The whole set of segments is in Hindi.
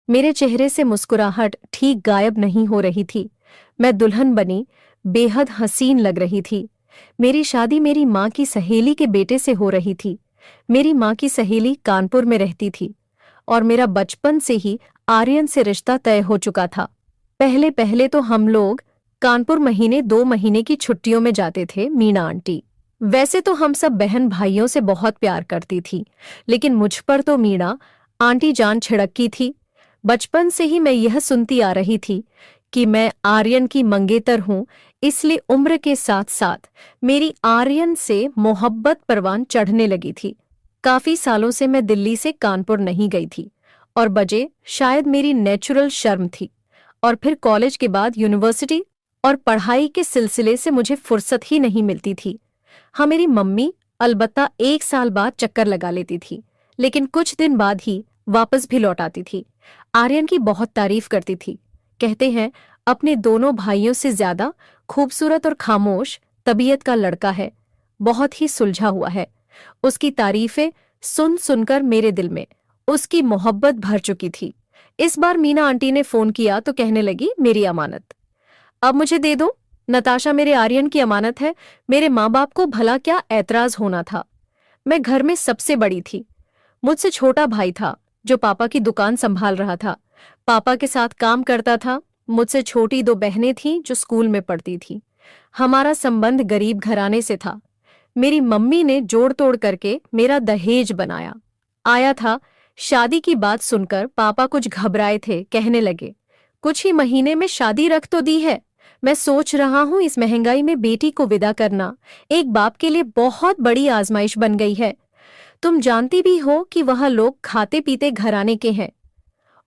मेरे चेहरे से मुस्कुराहट ठीक गायब नहीं हो रही थी। मैं दुल्हन बनी, बेहद हसीन लग रही थी। मेरी शादी मेरी माँ की सहेली के बेटे से हो रही थी। मेरी माँ की सहेली कानपुर में रहती थी और मेरा बचपन से ही आर्यन से रिश्ता तय हो चुका था। पहले पहले तो हम लोग कानपुर महीने 2 महीने की छुट्टियों में जाते थे मीना आंटी। वैसे तो हम सब बहन भाइयों से बहुत प्यार करती थी, लेकिन मुझ पर तो मीना आंटी जान छिड़की थी। बचपन से ही मैं यह सुनती आ रही थी कि मैं आर्यन की मंगेतर हूं, इसलिए उम्र के साथ साथ मेरी आर्यन से मोहब्बत परवान चढ़ने लगी थी। काफी सालों से मैं दिल्ली से कानपुर नहीं गई थी और वजह शायद मेरी नेचुरल शर्म थी। और फिर कॉलेज के बाद यूनिवर्सिटी और पढ़ाई के सिलसिले से मुझे फुर्सत ही नहीं मिलती थी। हाँ, मेरी मम्मी अलबत्ता 1 साल बाद चक्कर लगा लेती थी, लेकिन कुछ दिन बाद ही वापस भी लौट आती थी। आर्यन की बहुत तारीफ करती थी। कहते हैं अपने दोनों भाइयों से ज्यादा खूबसूरत और खामोश तबीयत का लड़का है, बहुत ही सुलझा हुआ है। उसकी तारीफें सुन सुनकर मेरे दिल में उसकी मोहब्बत भर चुकी थी। इस बार मीना आंटी ने फोन किया तो कहने लगी, मेरी अमानत अब मुझे दे दो। नताशा मेरे आर्यन की अमानत है। मेरे माँ बाप को भला क्या ऐतराज होना था। मैं घर में सबसे बड़ी थी। मुझसे छोटा भाई था जो पापा की दुकान संभाल रहा था, पापा के साथ काम करता था। मुझसे छोटी 2 बहनें थीं जो स्कूल में पढ़ती थीं। हमारा संबंध गरीब घराने से था। मेरी मम्मी ने जोड़ तोड़ करके मेरा दहेज बनाया आया था। शादी की बात सुनकर पापा कुछ घबराए थे, कहने लगे, कुछ ही महीने में शादी रख तो दी है। मैं सोच रहा हूं इस महंगाई में बेटी को विदा करना एक बाप के लिए बहुत बड़ी आजमाइश बन गई है। तुम जानती भी हो कि वह लोग खाते पीते घराने के हैं।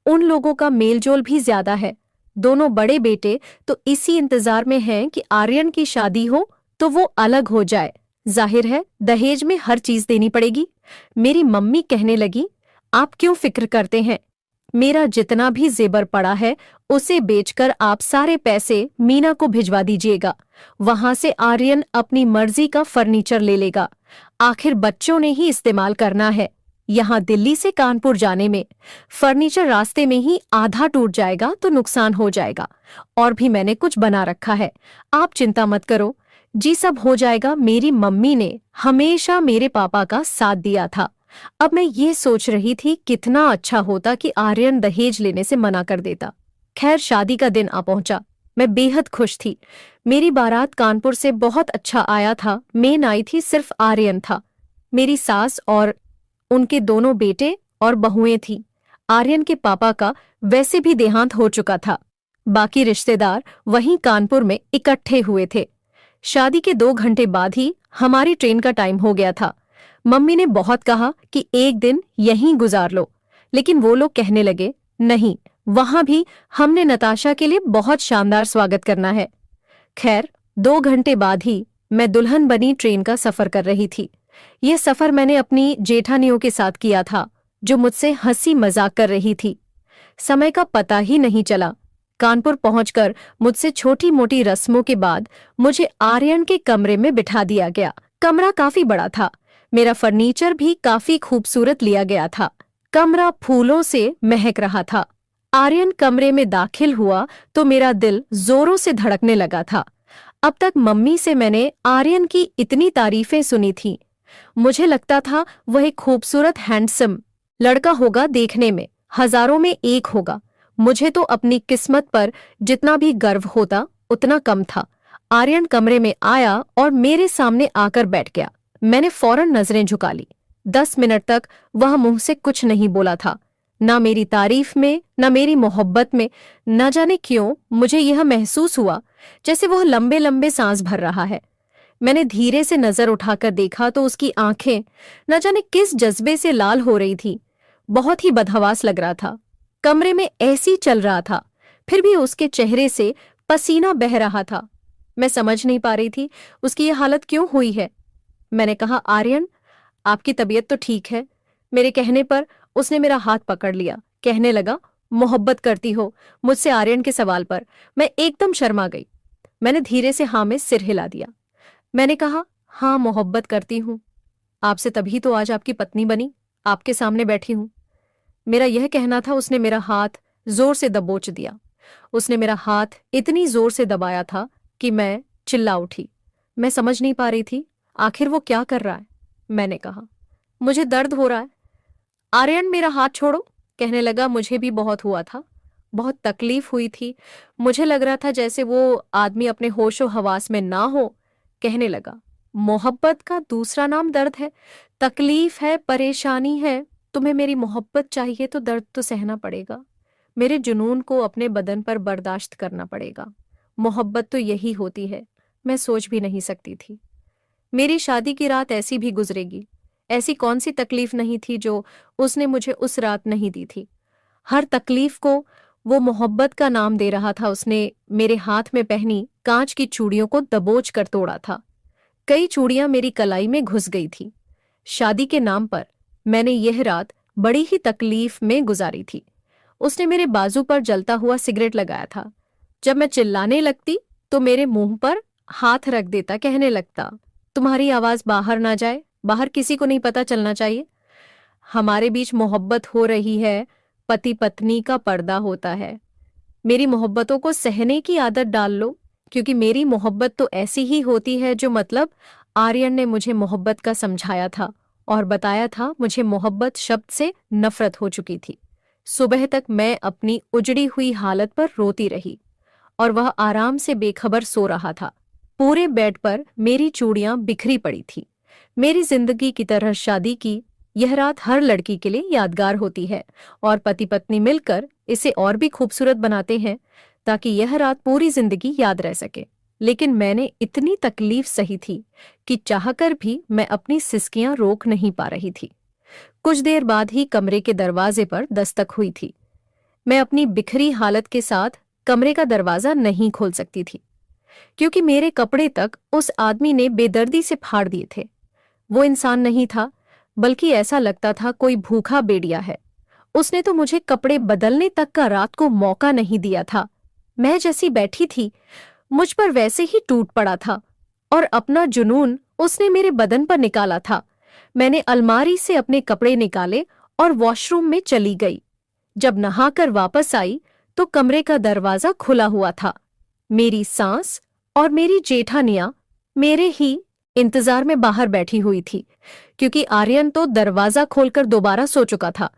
उन लोगों का मेलजोल भी ज्यादा है। दोनों बड़े बेटे तो इसी इंतजार में हैं कि आर्यन की शादी हो तो वो अलग हो जाए। जाहिर है दहेज में हर चीज देनी पड़ेगी। मेरी मम्मी कहने लगी, आप क्यों फिक्र करते हैं? मेरा जितना भी जेबर पड़ा है उसे बेचकर आप सारे पैसे मीना को भिजवा दीजिएगा। वहां से आर्यन अपनी मर्जी का फर्नीचर ले लेगा। आखिर बच्चों ने ही इस्तेमाल करना है। यहाँ दिल्ली से कानपुर जाने में फर्नीचर रास्ते में ही आधा टूट जाएगा तो नुकसान हो जाएगा। और भी मैंने कुछ बना रखा है, आप चिंता मत करो। जी सब हो जाएगा। मेरी मम्मी ने हमेशा मेरे पापा का साथ दिया था। अब मैं ये सोच रही थी कितना अच्छा होता कि आर्यन दहेज लेने से मना कर देता। खैर शादी का दिन आ पहुंचा। मैं बेहद खुश थी। मेरी बारात कानपुर से बहुत अच्छा आया था। मेन आई थी सिर्फ आर्यन था। मेरी सास और उनके दोनों बेटे और बहुएं थीं। आर्यन के पापा का वैसे भी देहांत हो चुका था। बाकी रिश्तेदार वहीं कानपुर में इकट्ठे हुए थे। शादी के 2 घंटे बाद ही हमारी ट्रेन का टाइम हो गया था। मम्मी ने बहुत कहा कि एक दिन यहीं गुजार लो, लेकिन वो लोग कहने लगे, नहीं, वहां भी हमने नताशा के लिए बहुत शानदार स्वागत करना है। खैर 2 घंटे बाद ही मैं दुल्हन बनी ट्रेन का सफर कर रही थी। यह सफर मैंने अपनी जेठानियों के साथ किया था, जो मुझसे हंसी मजाक कर रही थी। समय का पता ही नहीं चला। कानपुर पहुंचकर मुझसे छोटी मोटी रस्मों के बाद मुझे आर्यन के कमरे में बिठा दिया गया। कमरा काफी बड़ा था। मेरा फर्नीचर भी काफी खूबसूरत लिया गया था। कमरा फूलों से महक रहा था। आर्यन कमरे में दाखिल हुआ तो मेरा दिल जोरों से धड़कने लगा था। अब तक मम्मी से मैंने आर्यन की इतनी तारीफें सुनी थीं। मुझे लगता था वह एक खूबसूरत हैंडसम लड़का होगा, देखने में हजारों में एक होगा। मुझे तो अपनी किस्मत पर जितना भी गर्व होता उतना कम था। आर्यन कमरे में आया और मेरे सामने आकर बैठ गया। मैंने फौरन नजरें झुका ली। 10 मिनट तक वह मुंह से कुछ नहीं बोला था, ना मेरी तारीफ में न मेरी मोहब्बत में। न जाने क्यों मुझे यह महसूस हुआ जैसे वह लंबे लंबे सांस भर रहा है। मैंने धीरे से नजर उठाकर देखा तो उसकी आंखें न जाने किस जज्बे से लाल हो रही थी। बहुत ही बदहवास लग रहा था। कमरे में ऐसी चल रहा था, फिर भी उसके चेहरे से पसीना बह रहा था। मैं समझ नहीं पा रही थी उसकी यह हालत क्यों हुई है। मैंने कहा, आर्यन, आपकी तबीयत तो ठीक है? मेरे कहने पर उसने मेरा हाथ पकड़ लिया। कहने लगा, मोहब्बत करती हो मुझसे? आर्यन के सवाल पर मैं एकदम शर्मा गई। मैंने धीरे से हाँ में सिर हिला दिया। मैंने कहा, हाँ, मोहब्बत करती हूँ आपसे, तभी तो आज आपकी पत्नी बनी, आपके सामने बैठी हूँ। मेरा यह कहना था। उसने मेरा हाथ जोर से दबोच दिया। उसने मेरा हाथ इतनी जोर से दबाया था कि मैं चिल्ला उठी। मैं समझ नहीं पा रही थी आखिर वो क्या कर रहा है। मैंने कहा, मुझे दर्द हो रहा है। आर्यन, मेरा हाथ छोड़ो। कहने लगा, मुझे भी बहुत हुआ था, बहुत तकलीफ हुई थी। मुझे लग रहा था जैसे वो आदमी अपने होशो हवास में ना हो। कहने लगा, मोहब्बत का दूसरा नाम दर्द है। तकलीफ है, परेशानी है। तुम्हें मेरी मोहब्बत चाहिए तो दर्द तो सहना पड़ेगा। मेरे जुनून को अपने बदन पर बर्दाश्त करना पड़ेगा। मोहब्बत तो यही होती है। मैं सोच भी नहीं सकती थी मेरी शादी की रात ऐसी भी गुजरेगी। ऐसी कौन सी तकलीफ नहीं थी जो उसने मुझे उस रात नहीं दी थी। हर तकलीफ को वो मोहब्बत का नाम दे रहा था। उसने मेरे हाथ में पहनी कांच की चूड़ियों को दबोच कर तोड़ा था। कई चूड़ियां मेरी कलाई में घुस गई थी। शादी के नाम पर मैंने यह रात बड़ी ही तकलीफ में गुजारी थी। उसने मेरे बाजू पर जलता हुआ सिगरेट लगाया था। जब मैं चिल्लाने लगती तो मेरे मुंह पर हाथ रख देता। कहने लगता, तुम्हारी आवाज बाहर ना जाए, बाहर किसी को नहीं पता चलना चाहिए। हमारे बीच मोहब्बत हो रही है, पति पत्नी का पर्दा होता है। मेरी मोहब्बतों को सहने की आदत डाल लो, क्योंकि मेरी मोहब्बत तो ऐसी ही होती है जो मतलब आर्यन ने मुझे मोहब्बत का समझाया था और बताया था। मुझे मोहब्बत शब्द से नफरत हो चुकी थी। सुबह तक मैं अपनी उजड़ी हुई हालत पर रोती रही और वह आराम से बेखबर सो रहा था। पूरे बेड पर मेरी चूड़ियां बिखरी पड़ी थी। मेरी जिंदगी की तरह शादी की यह रात हर लड़की के लिए यादगार होती है और पति पत्नी मिलकर इसे और भी खूबसूरत बनाते हैं ताकि यह रात पूरी जिंदगी याद रह सके। लेकिन मैंने इतनी तकलीफ सही थी कि चाहकर भी मैं अपनी सिसकियां रोक नहीं पा रही थी। कुछ देर बाद ही कमरे के दरवाजे पर दस्तक हुई थी। मैं अपनी बिखरी हालत के साथ कमरे का दरवाजा नहीं खोल सकती थी, क्योंकि मेरे कपड़े तक उस आदमी ने बेदर्दी से फाड़ दिए थे। वो इंसान नहीं था, बल्कि ऐसा लगता था कोई भूखा बेड़िया है। उसने तो मुझे कपड़े बदलने तक का रात को मौका नहीं दिया था। मैं जैसी बैठी थी मुझ पर वैसे ही टूट पड़ा था और अपना जुनून उसने मेरे बदन पर निकाला था। मैंने अलमारी से अपने कपड़े निकाले और वॉशरूम में चली गई। जब नहाकर वापस आई तो कमरे का दरवाजा खुला हुआ था। मेरी सास और मेरी जेठानियां मेरे ही इंतजार में बाहर बैठी हुई थी, क्योंकि आर्यन तो दरवाजा खोलकर दोबारा सो चुका था।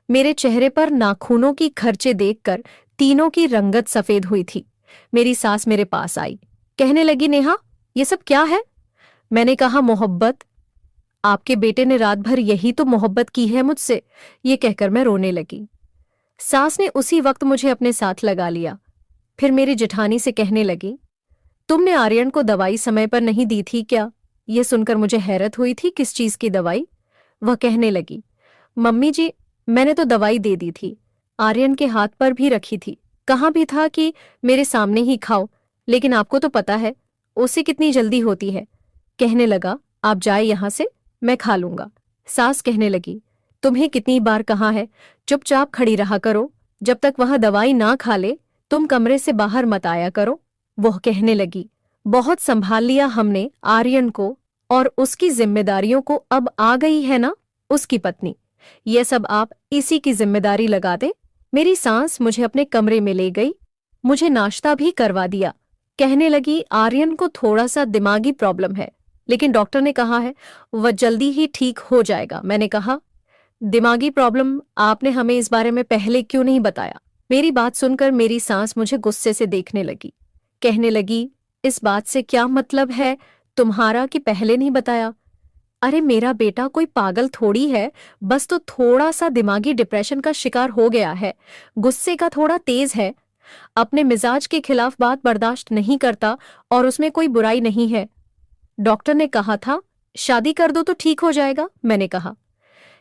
मेरे चेहरे पर नाखूनों की खर्चे देखकर तीनों की रंगत सफेद हुई थी। मेरी सास मेरे पास आई। कहने लगी, नेहा, ये सब क्या है? मैंने कहा, मोहब्बत। आपके बेटे ने रात भर यही तो मोहब्बत की है मुझसे। ये कहकर मैं रोने लगी। सास ने उसी वक्त मुझे अपने साथ लगा लिया। फिर मेरी जेठानी से कहने लगी, तुमने आर्यन को दवाई समय पर नहीं दी थी क्या? यह सुनकर मुझे हैरत हुई थी। किस चीज की दवाई? वह कहने लगी, मम्मी जी, मैंने तो दवाई दे दी थी, आर्यन के हाथ पर भी रखी थी। कहाँ भी था कि मेरे सामने ही खाओ, लेकिन आपको तो पता है उसे कितनी जल्दी होती है। कहने लगा, आप जाए यहां से, मैं खा लूंगा। सास कहने लगी, तुम्हें कितनी बार कहा है चुपचाप खड़ी रहा करो, जब तक वह दवाई ना खा ले तुम कमरे से बाहर मत आया करो। वह कहने लगी, बहुत संभाल लिया हमने आर्यन को, और उसकी जिम्मेदारियों को अब आ गई है ना उसकी पत्नी। ये सब आप इसी की जिम्मेदारी लगा दे। मेरी सास मुझे अपने कमरे में ले गई, मुझे नाश्ता भी करवा दिया। कहने लगी, आर्यन को थोड़ा सा दिमागी प्रॉब्लम है, लेकिन डॉक्टर ने कहा है वह जल्दी ही ठीक हो जाएगा। मैंने कहा, दिमागी प्रॉब्लम? आपने हमें इस बारे में पहले क्यों नहीं बताया? मेरी बात सुनकर मेरी सास मुझे गुस्से से देखने लगी। कहने लगी, इस बात से क्या मतलब है तुम्हारा कि पहले नहीं बताया? अरे मेरा बेटा कोई पागल थोड़ी है, बस तो थोड़ा सा दिमागी डिप्रेशन का शिकार हो गया है, गुस्से का थोड़ा तेज है, अपने मिजाज के खिलाफ बात बर्दाश्त नहीं करता और उसमें कोई बुराई नहीं है। डॉक्टर ने कहा था शादी कर दो तो ठीक हो जाएगा। मैंने कहा,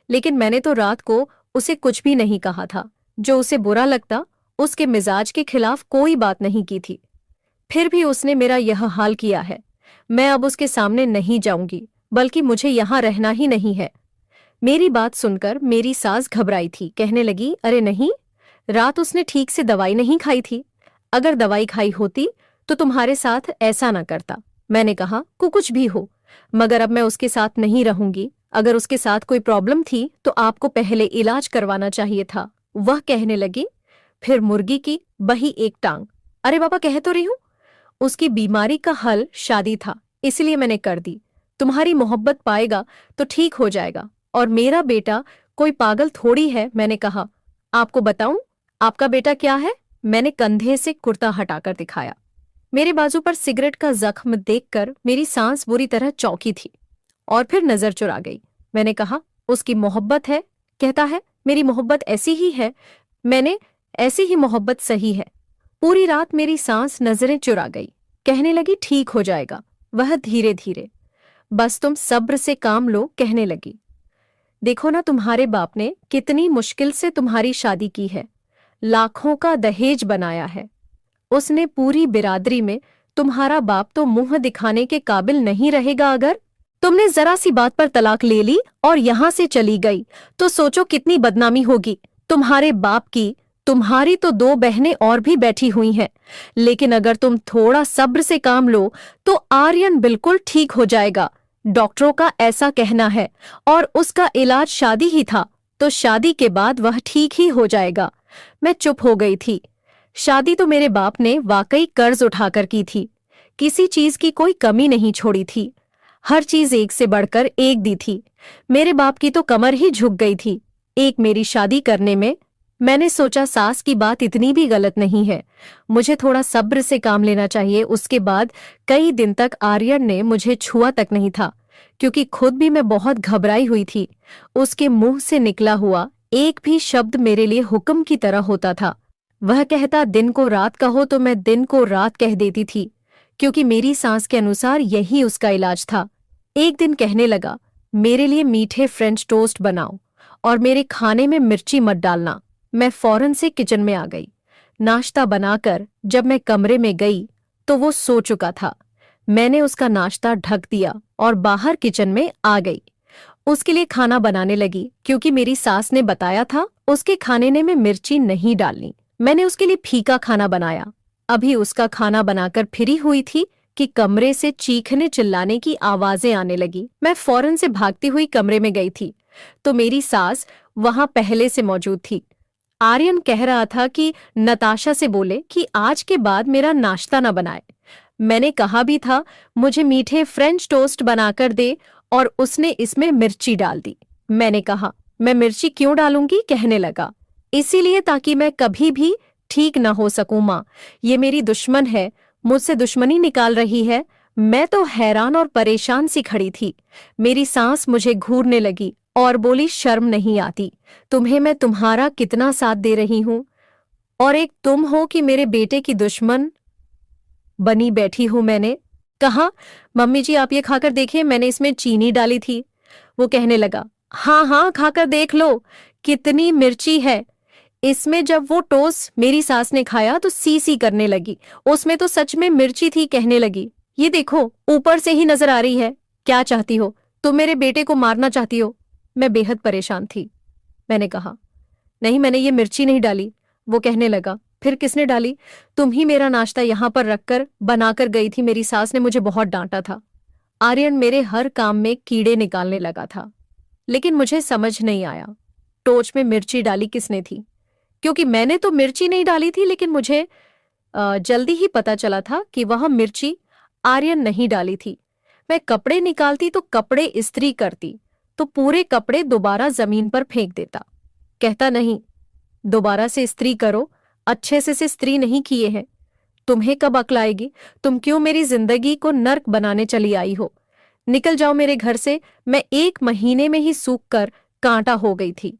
लेकिन मैंने तो रात को उसे कुछ भी नहीं कहा था। जो उसे बुरा लगता उसके मिजाज के खिलाफ कोई बात नहीं की थी। फिर भी उसने मेरा यह हाल किया है। मैं अब उसके सामने नहीं जाऊंगी, बल्कि मुझे यहां रहना ही नहीं है। मेरी बात सुनकर मेरी सास घबराई थी। कहने लगी, अरे नहीं, रात उसने ठीक से दवाई नहीं खाई थी। अगर दवाई खाई होती तो तुम्हारे साथ ऐसा ना करता। मैंने कहा, कुछ भी हो, मगर अब मैं उसके साथ नहीं रहूंगी। अगर उसके साथ कोई प्रॉब्लम थी तो आपको पहले इलाज करवाना चाहिए था। वह कहने लगी, फिर मुर्गी की बही एक टांग। अरे बाबा, कह तो रही हूं। उसकी बीमारी का हल शादी था, इसलिए मैंने कर दी। तुम्हारी मोहब्बत पाएगा तो ठीक हो जाएगा, और मेरा बेटा कोई पागल थोड़ी है। मैंने कहा, आपको बताऊं आपका बेटा क्या है? मैंने कंधे से कुर्ता हटाकर दिखाया। मेरे बाजू पर सिगरेट का जख्म देखकर मेरी सांस बुरी तरह चौंकी थी और फिर नजर चुरा गई। मैंने कहा, उसकी मोहब्बत है? कहता है, मेरी मोहब्बत ऐसी ही है। मैंने, ऐसी ही मोहब्बत सही है। पूरी रात मेरी सांस नजरें चुरा गई। कहने लगी, ठीक हो जाएगा वह धीरे धीरे, बस तुम सब्र से काम लो। कहने लगी, देखो ना, तुम्हारे बाप ने कितनी मुश्किल से तुम्हारी शादी की है, लाखों का दहेज बनाया है। उसने पूरी बिरादरी में तुम्हारा बाप तो मुंह दिखाने के काबिल नहीं रहेगा। अगर तुमने जरा सी बात पर तलाक ले ली और यहां से चली गई तो सोचो कितनी बदनामी होगी तुम्हारे बाप की। तुम्हारी तो 2 बहनें और भी बैठी हुई हैं, लेकिन अगर तुम थोड़ा सब्र से काम लो तो आर्यन बिल्कुल ठीक हो जाएगा। डॉक्टरों का ऐसा कहना है, और उसका इलाज शादी ही था, तो शादी के बाद वह ठीक ही हो जाएगा। मैं चुप हो गई थी। शादी तो मेरे बाप ने वाकई कर्ज उठाकर की थी, किसी चीज की कोई कमी नहीं छोड़ी थी। हर चीज एक से बढ़कर एक दी थी। मेरे बाप की तो कमर ही झुक गई थी एक मेरी शादी करने में। मैंने सोचा, सास की बात इतनी भी गलत नहीं है, मुझे थोड़ा सब्र से काम लेना चाहिए। उसके बाद कई दिन तक आर्यन ने मुझे छुआ तक नहीं था, क्योंकि खुद भी मैं बहुत घबराई हुई थी। उसके मुंह से निकला हुआ एक भी शब्द मेरे लिए हुक्म की तरह होता था। वह कहता, दिन को रात कहो, तो मैं दिन को रात कह देती थी, क्योंकि मेरी सांस के अनुसार यही उसका इलाज था। एक दिन कहने लगा, मेरे लिए मीठे फ्रेंच टोस्ट बनाओ और मेरे खाने में मिर्ची मत डालना। मैं फौरन से किचन में आ गई। नाश्ता बनाकर जब मैं कमरे में गई तो वो सो चुका था। मैंने उसका नाश्ता ढक दिया और बाहर किचन में आ गई। उसके लिए खाना बनाने लगी, क्योंकि मेरी सास ने बताया था उसके खाने में मिर्ची नहीं डालनी। मैंने उसके लिए फीका खाना बनाया। अभी उसका खाना बनाकर फ्री हुई थी कि कमरे से चीखने चिल्लाने की आवाजें आने लगी। मैं फौरन से भागती हुई कमरे में गई थी तो मेरी सास वहां पहले से मौजूद थी। आर्यन कह रहा था कि नताशा से बोले कि आज के बाद मेरा नाश्ता न बनाए। मैंने कहा भी था, मुझे मीठे फ्रेंच टोस्ट बनाकर दे, और उसने इसमें मिर्ची डाल दी। मैंने कहा, मैं मिर्ची क्यों डालूंगी? कहने लगा, इसीलिए ताकि मैं कभी भी ठीक न हो सकूं। माँ, ये मेरी दुश्मन है, मुझसे दुश्मनी निकाल रही है। मैं तो हैरान और परेशान सी खड़ी थी। मेरी सांस मुझे घूरने लगी और बोली, शर्म नहीं आती तुम्हें? मैं तुम्हारा कितना साथ दे रही हूं, और एक तुम हो कि मेरे बेटे की दुश्मन बनी बैठी हूं। मैंने कहा, मम्मी जी आप ये खाकर देखिए, मैंने इसमें चीनी डाली थी। वो कहने लगा, हाँ हाँ खाकर देख लो कितनी मिर्ची है इसमें। जब वो टोस्ट मेरी सास ने खाया तो सी सी करने लगी, उसमें तो सच में मिर्ची थी। कहने लगी, ये देखो ऊपर से ही नजर आ रही है। क्या चाहती हो तुम? मेरे बेटे को मारना चाहती हो? मैं बेहद परेशान थी। मैंने कहा, नहीं, मैंने ये मिर्ची नहीं डाली। वो कहने लगा, फिर किसने डाली? तुम ही मेरा नाश्ता यहाँ पर रखकर बनाकर गई थी। मेरी सास ने मुझे बहुत डांटा था। आर्यन मेरे हर काम में कीड़े निकालने लगा था, लेकिन मुझे समझ नहीं आया टोस्ट में मिर्ची डाली किसने थी, क्योंकि मैंने तो मिर्ची नहीं डाली थी। लेकिन मुझे जल्दी ही पता चला था कि वह मिर्ची आर्यन नहीं डाली थी। मैं कपड़े निकालती तो कपड़े इस्त्री करती तो पूरे कपड़े दोबारा जमीन पर फेंक देता। कहता, नहीं, दोबारा से इस्त्री करो, अच्छे से इस्त्री नहीं किए हैं। तुम्हें कब अक्ल आएगी? तुम क्यों मेरी जिंदगी को नर्क बनाने चली आई हो? निकल जाओ मेरे घर से। मैं 1 महीने में ही सूख कर कांटा हो गई थी,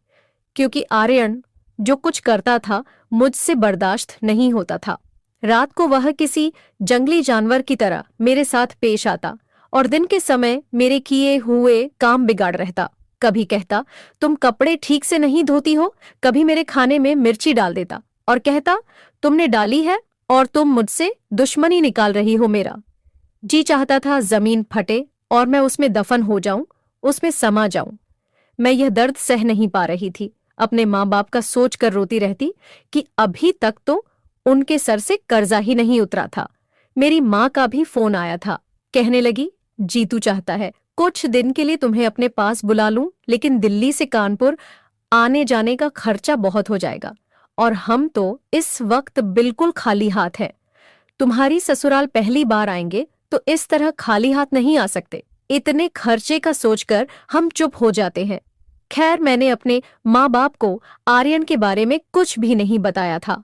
क्योंकि आर्यन जो कुछ करता था मुझसे बर्दाश्त नहीं होता था। रात को वह किसी जंगली जानवर की तरह मेरे साथ पेश आता और दिन के समय मेरे किए हुए काम बिगाड़ रहता। कभी कहता, तुम कपड़े ठीक से नहीं धोती हो। कभी मेरे खाने में मिर्ची डाल देता और कहता, तुमने डाली है और तुम मुझसे दुश्मनी निकाल रही हो। मेरा जी चाहता था जमीन फटे और मैं उसमें दफन हो जाऊं, उसमें समा जाऊं। मैं यह दर्द सह नहीं पा रही थी। अपने माँ बाप का सोच कर रोती रहती कि अभी तक तो उनके सर से कर्जा ही नहीं उतरा था। मेरी माँ का भी फोन आया था। कहने लगी, जीतू चाहता है कुछ दिन के लिए तुम्हें अपने पास बुला लूं, लेकिन दिल्ली से कानपुर आने जाने का खर्चा बहुत हो जाएगा और हम तो इस वक्त बिल्कुल खाली हाथ हैं। तुम्हारी ससुराल पहली बार आएंगे तो इस तरह खाली हाथ नहीं आ सकते। इतने खर्चे का सोचकर हम चुप हो जाते हैं। खैर, मैंने अपने माँ बाप को आर्यन के बारे में कुछ भी नहीं बताया था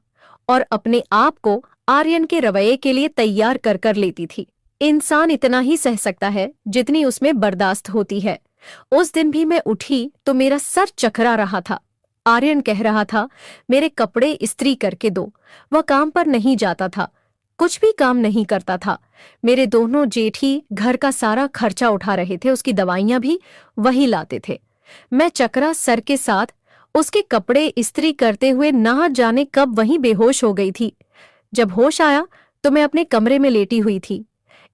और अपने आप को आर्यन के रवैये के लिए तैयार कर कर लेती थी। इंसान इतना ही सह सकता है जितनी उसमें बर्दाश्त होती है। उस दिन भी मैं उठी तो मेरा सर चकरा रहा था। आर्यन कह रहा था, मेरे कपड़े इस्त्री करके दो। वह काम पर नहीं जाता था, कुछ भी काम नहीं करता था। मेरे दोनों जेठ ही घर का सारा खर्चा उठा रहे थे, उसकी दवाइयां भी वही लाते थे। मैं चकरा सर के साथ उसके कपड़े इस्त्री करते हुए ना जाने कब वहीं बेहोश हो गई थी। जब होश आया तो मैं अपने कमरे में लेटी हुई थी।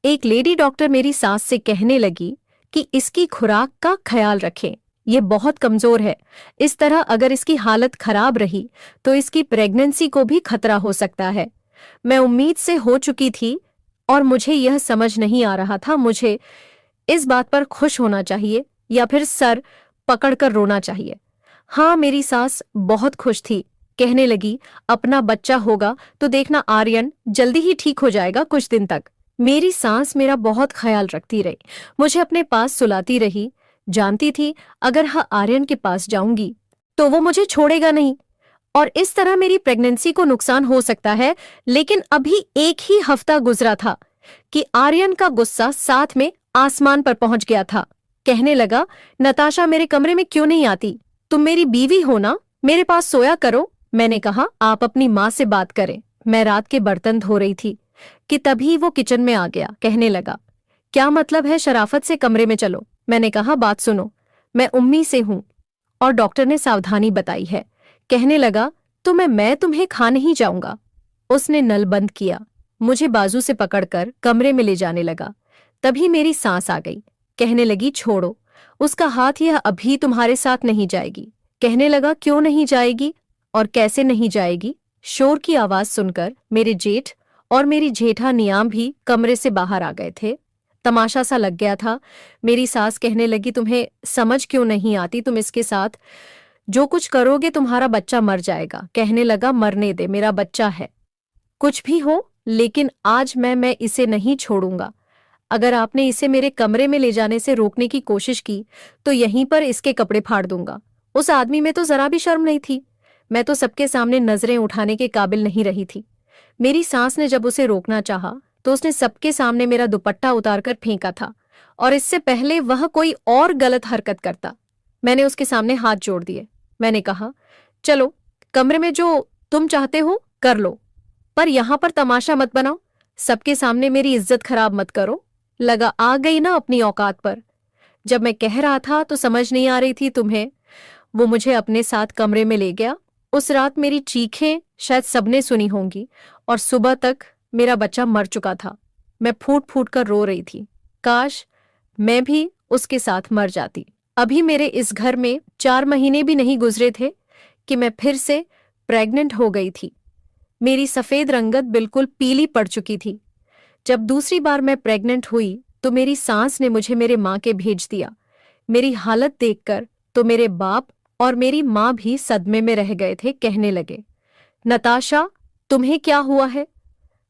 एक लेडी डॉक्टर मेरी सास से कहने लगी कि इसकी खुराक का ख्याल रखें, ये बहुत कमजोर है। इस तरह अगर इसकी हालत खराब रही तो इसकी प्रेगनेंसी को भी खतरा हो सकता है। मैं उम्मीद से हो चुकी थी और मुझे यह समझ नहीं आ रहा था मुझे इस बात पर खुश होना चाहिए या फिर सर पकड़कर रोना चाहिए। हाँ, मेरी सास बहुत खुश थी। कहने लगी, अपना बच्चा होगा तो देखना आर्यन जल्दी ही ठीक हो जाएगा कुछ दिन तक। मेरी सास मेरा बहुत ख्याल रखती रही, मुझे अपने पास सुलाती रही। जानती थी अगर हाँ आर्यन के पास जाऊंगी तो वो मुझे छोड़ेगा नहीं और इस तरह मेरी प्रेगनेंसी को नुकसान हो सकता है। लेकिन अभी एक ही हफ्ता गुजरा था कि आर्यन का गुस्सा साथ में आसमान पर पहुंच गया था। कहने लगा, नताशा मेरे कमरे में क्यों नहीं आती? तुम मेरी बीवी हो ना, मेरे पास सोया करो। मैंने कहा, आप अपनी माँ से बात करें। मैं रात के बर्तन धो रही थी कि तभी वो किचन में आ गया। कहने लगा, क्या मतलब है, शराफत से कमरे में चलो। मैंने कहा, बात सुनो, मैं उम्मी से हूं और डॉक्टर ने सावधानी बताई है। कहने लगा, तो मैं तुम्हें खा नहीं जाऊंगा। उसने नल बंद किया, मुझे बाजू से पकड़कर कमरे में ले जाने लगा। तभी मेरी सांस आ गई। कहने लगी, छोड़ो उसका हाथ, यह अभी तुम्हारे साथ नहीं जाएगी। कहने लगा, क्यों नहीं जाएगी और कैसे नहीं जाएगी? शोर की आवाज सुनकर मेरे जेठ और मेरी जेठा नियाम भी कमरे से बाहर आ गए थे। तमाशा सा लग गया था। मेरी सास कहने लगी, तुम्हें समझ क्यों नहीं आती? तुम इसके साथ जो कुछ करोगे तुम्हारा बच्चा मर जाएगा। कहने लगा, मरने दे, मेरा बच्चा है, कुछ भी हो, लेकिन आज मैं इसे नहीं छोड़ूंगा। अगर आपने इसे मेरे कमरे में ले जाने से रोकने की कोशिश की तो यहीं पर इसके कपड़े फाड़ दूंगा। उस आदमी में तो जरा भी शर्म नहीं थी। मैं तो सबके सामने नजरें उठाने के काबिल नहीं रही थी। मेरी सास ने जब उसे रोकना चाहा तो उसने सबके सामने मेरा दुपट्टा उतारकर फेंका था और इससे पहले वह कोई और गलत हरकत करता, मैंने उसके सामने हाथ जोड़ दिए। मैंने कहा, चलो कमरे में जो तुम चाहते हो कर लो, पर यहां पर तमाशा मत बनाओ, सबके सामने मेरी इज्जत खराब मत करो। लगा आ गई ना अपनी औकात पर। जब मैं कह रहा था तो समझ नहीं आ रही थी तुम्हें। वो मुझे अपने साथ कमरे में ले गया। उस रात मेरी चीखें शायद सबने सुनी होंगी और सुबह तक मेरा बच्चा मर चुका था। मैं फूट फूट कर रो रही थी। काश मैं भी उसके साथ मर जाती। अभी मेरे इस घर में 4 महीने भी नहीं गुजरे थे कि मैं फिर से प्रेग्नेंट हो गई थी। मेरी सफेद रंगत बिल्कुल पीली पड़ चुकी थी। जब दूसरी बार मैं प्रेग्नेंट हुई तो मेरी सास ने मुझे मेरे माँ के भेज दिया। मेरी हालत देखकर तो मेरे बाप और मेरी माँ भी सदमे में रह गए थे। कहने लगे, नताशा तुम्हें क्या हुआ है?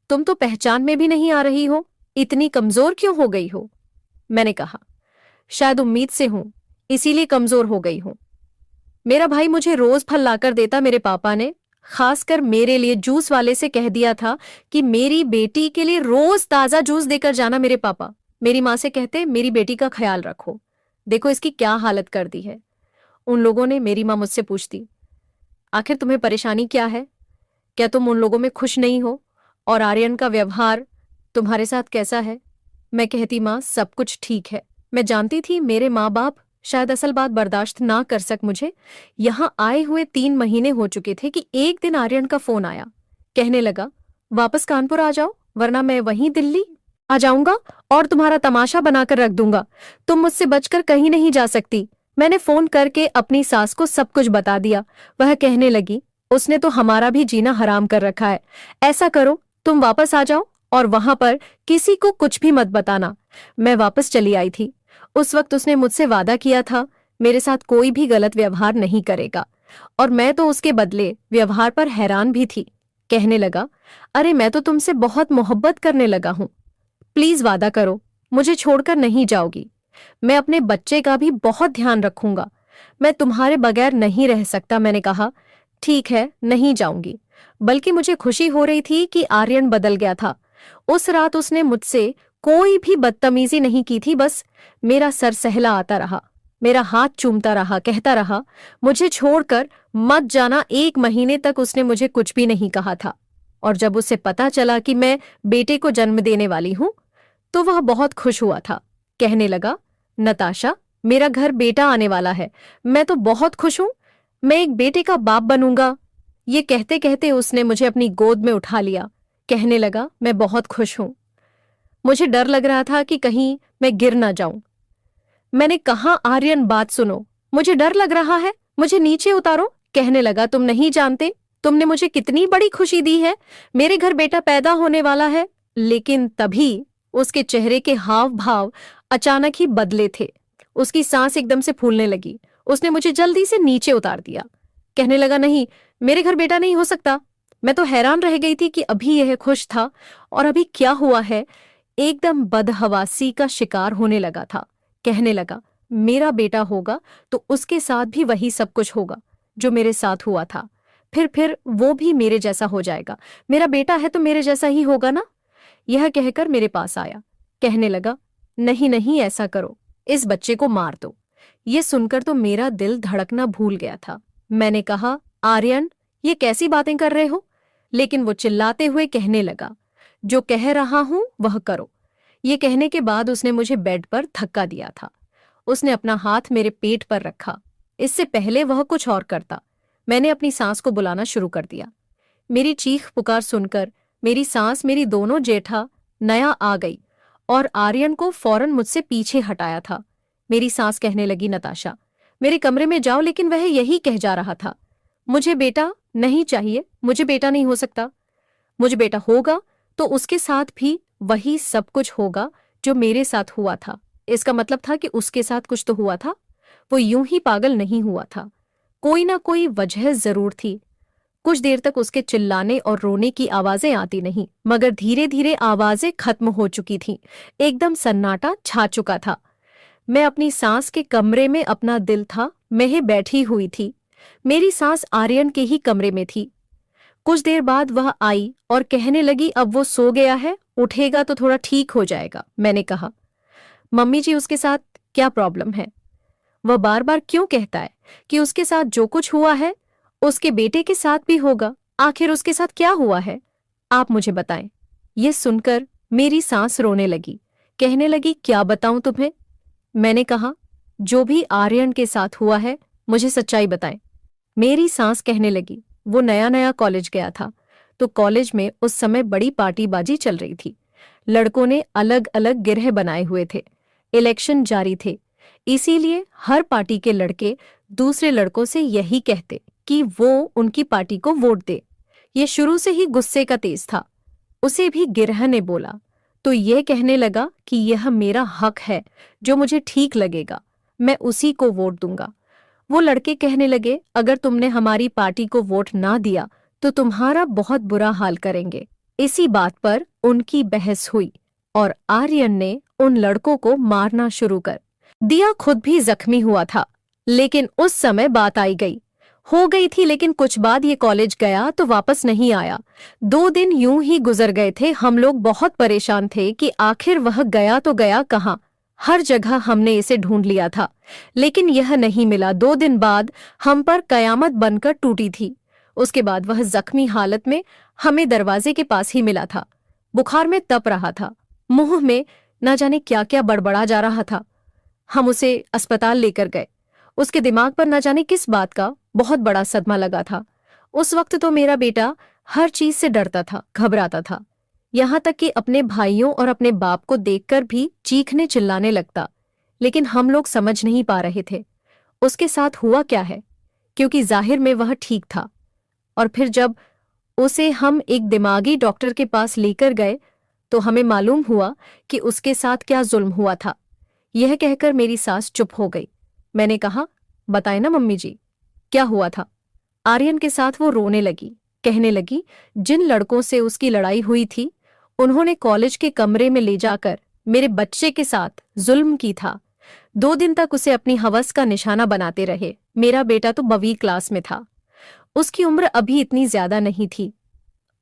तुम तो पहचान में भी नहीं आ रही हो, इतनी कमजोर क्यों हो गई हो? मैंने कहा, शायद उम्मीद से हूं, इसीलिए कमजोर हो गई हूं। मेरा भाई मुझे रोज फल लाकर देता। मेरे पापा ने खासकर मेरे लिए जूस वाले से कह दिया था कि मेरी बेटी के लिए रोज ताजा जूस देकर जाना। मेरे पापा मेरी माँ से कहते, मेरी बेटी का ख्याल रखो, देखो इसकी क्या हालत कर दी है। उन लोगों ने, मेरी माँ मुझसे पूछती, आखिर तुम्हें परेशानी क्या है? क्या तुम उन लोगों में खुश नहीं हो? और आर्यन का व्यवहार तुम्हारे साथ कैसा है? मैं कहती, माँ सब कुछ ठीक है। मैं जानती थी मेरे माँ बाप शायद असल बात बर्दाश्त ना कर सक मुझे। यहाँ आए हुए 3 महीने हो चुके थे कि एक दिन आर्यन का फोन आया। कहने लगा, वापस कानपुर आ जाओ वरना मैं वहीं दिल्ली आ जाऊंगा और तुम्हारा तमाशा बनाकर रख दूंगा। तुम मुझसे बचकर कहीं नहीं जा सकती। मैंने फोन करके अपनी सास को सब कुछ बता दिया। वह कहने लगी, उसने तो हमारा भी जीना हराम कर रखा है। ऐसा करो, तुम वापस आ जाओ और वहां पर किसी को कुछ भी मत बताना। मैं वापस चली आई थी। उस वक्त उसने मुझसे वादा किया था मेरे साथ कोई भी गलत व्यवहार नहीं करेगा। और मैं तो उसके बदले व्यवहार पर हैरान भी थी। कहने लगा, अरे मैं तो तुमसे बहुत मोहब्बत करने लगा हूं। प्लीज वादा करो, मुझे छोड़कर नहीं जाओगी। मैं अपने बच्चे का भी बहुत ध्यान रखूंगा। मैं तुम्हारे बगैर नहीं रह सकता। मैंने कहा, ठीक है, नहीं जाऊंगी। बल्कि मुझे खुशी हो रही थी कि आर्यन बदल गया था। उस रात उसने मुझसे कोई भी बदतमीजी नहीं की थी, बस मेरा सर सहला आता रहा, मेरा हाथ चूमता रहा, कहता रहा, मुझे छोड़कर मत जाना। 1 महीने तक उसने मुझे कुछ भी नहीं कहा था। और जब उसे पता चला कि मैं बेटे को जन्म देने वाली हूं, तो वह बहुत खुश हुआ था। कहने लगा, नताशा, मेरा घर बेटा आने वाला है। मैं तो बहुत खुश हूं। मैं एक बेटे का बाप बनूंगा। ये कहते कहते उसने मुझे अपनी गोद में उठा लिया। कहने लगा, मैं बहुत खुश हूं। मुझे डर लग रहा था कि कहीं मैं गिर ना जाऊं। मैंने कहा, आर्यन बात सुनो, मुझे डर लग रहा है, मुझे नीचे उतारो। कहने लगा, तुम नहीं जानते तुमने मुझे कितनी बड़ी खुशी दी है। मेरे घर बेटा पैदा होने वाला है। लेकिन तभी उसके चेहरे के हाव भाव अचानक ही बदले थे। उसकी सांस एकदम से फूलने लगी। उसने मुझे जल्दी से नीचे उतार दिया। कहने लगा, नहीं, मेरे घर बेटा नहीं हो सकता। मैं तो हैरान रह गई थी कि अभी यह खुश था और अभी क्या हुआ है। एकदम बदहवासी का शिकार होने लगा था। कहने लगा, मेरा बेटा होगा तो उसके साथ भी वही सब कुछ होगा जो मेरे साथ हुआ था। फिर वो भी मेरे जैसा हो जाएगा। मेरा बेटा है तो मेरे जैसा ही होगा ना। यह कहकर मेरे पास आया। कहने लगा, नहीं नहीं, ऐसा करो, इस बच्चे को मार दो। ये सुनकर तो मेरा दिल धड़कना भूल गया था। मैंने कहा, आर्यन, ये कैसी बातें कर रहे हो? लेकिन वो चिल्लाते हुए कहने लगा, जो कह रहा हूं वह करो। ये कहने के बाद उसने मुझे बेड पर धक्का दिया था। उसने अपना हाथ मेरे पेट पर रखा। इससे पहले वह कुछ और करता। मैंने अपनी सांस को बुलाना शुरू कर दिया। मेरी चीख पुकार सुनकर मेरी सांस, मेरी दोनों जेठा नया आ गई और आर्यन को फौरन मुझसे पीछे हटाया था। मेरी सांस कहने लगी, नताशा, मेरे कमरे में जाओ। लेकिन वह यही कह जा रहा था, मुझे बेटा नहीं चाहिए, मुझे बेटा नहीं हो सकता। मुझे बेटा होगा तो उसके साथ भी वही सब कुछ होगा जो मेरे साथ हुआ था। इसका मतलब था कि उसके साथ कुछ तो हुआ था। वो यूं ही पागल नहीं हुआ था, कोई ना कोई वजह जरूर थी। कुछ देर तक उसके चिल्लाने और रोने की आवाजें आती नहीं, मगर धीरे धीरे आवाजें खत्म हो चुकी थीं। एकदम सन्नाटा छा चुका था। मैं अपनी सांस के कमरे में, अपना दिल था, मैं ही बैठी हुई थी। मेरी सांस आर्यन के ही कमरे में थी। कुछ देर बाद वह आई और कहने लगी, अब वो सो गया है, उठेगा तो थोड़ा ठीक हो जाएगा। मैंने कहा, मम्मी जी, उसके साथ क्या प्रॉब्लम है? वह बार बार क्यों कहता है कि उसके साथ जो कुछ हुआ है उसके बेटे के साथ भी होगा? आखिर उसके साथ क्या हुआ है? आप मुझे बताएं। ये सुनकर मेरी सांस रोने लगी। कहने लगी, क्या बताऊं तुम्हें? मैंने कहा, जो भी आर्यन के साथ हुआ है मुझे सच्चाई बताएं। मेरी सांस कहने लगी, वो नया नया कॉलेज गया था, तो कॉलेज में उस समय बड़ी पार्टीबाजी चल रही थी। लड़कों ने अलग अलग गिरह बनाए हुए थे। इलेक्शन जारी थे, इसीलिए हर पार्टी के लड़के दूसरे लड़कों से यही कहते कि वो उनकी पार्टी को वोट दे। ये शुरू से ही गुस्से का तेज था। उसे भी गिरह ने बोला तो ये कहने लगा कि यह मेरा हक है, जो मुझे ठीक लगेगा मैं उसी को वोट दूंगा। वो लड़के कहने लगे, अगर तुमने हमारी पार्टी को वोट ना दिया तो तुम्हारा बहुत बुरा हाल करेंगे। इसी बात पर उनकी बहस हुई और आर्यन ने उन लड़कों को मारना शुरू कर दिया। खुद भी जख्मी हुआ था। लेकिन उस समय बात आई गई हो गई थी, लेकिन कुछ बाद ये कॉलेज गया तो वापस नहीं आया। 2 दिन यूं ही गुजर गए थे। हम लोग बहुत परेशान थे कि आखिर वह गया तो गया कहाँ। हर जगह हमने इसे ढूंढ लिया था, लेकिन यह नहीं मिला। 2 दिन बाद हम पर कयामत बनकर टूटी थी। उसके बाद वह जख्मी हालत में हमें दरवाजे के पास ही मिला था। बुखार में तप रहा था, मुंह में न जाने क्या क्या बड़बड़ा जा रहा था। हम उसे अस्पताल लेकर गए। उसके दिमाग पर न जाने किस बात का बहुत बड़ा सदमा लगा था। उस वक्त तो मेरा बेटा हर चीज से डरता था, घबराता था, यहाँ तक कि अपने भाइयों और अपने बाप को देखकर भी चीखने चिल्लाने लगता। लेकिन हम लोग समझ नहीं पा रहे थे उसके साथ हुआ क्या है, क्योंकि जाहिर में वह ठीक था। और फिर जब उसे हम एक दिमागी डॉक्टर के पास लेकर गए तो हमें मालूम हुआ कि उसके साथ क्या जुल्म हुआ था। यह कहकर मेरी सास चुप हो गई। मैंने कहा, बताए ना मम्मी जी, क्या हुआ था? आर्यन के साथ वो रोने लगी, कहने लगी जिन लड़कों से उसकी लड़ाई हुई थी उन्होंने कॉलेज के कमरे में ले जाकर मेरे बच्चे के साथ जुल्म की था। 2 दिन तक उसे अपनी हवस का निशाना बनाते रहे। मेरा बेटा तो 12वीं क्लास में था। उसकी उम्र अभी इतनी ज्यादा नहीं थी।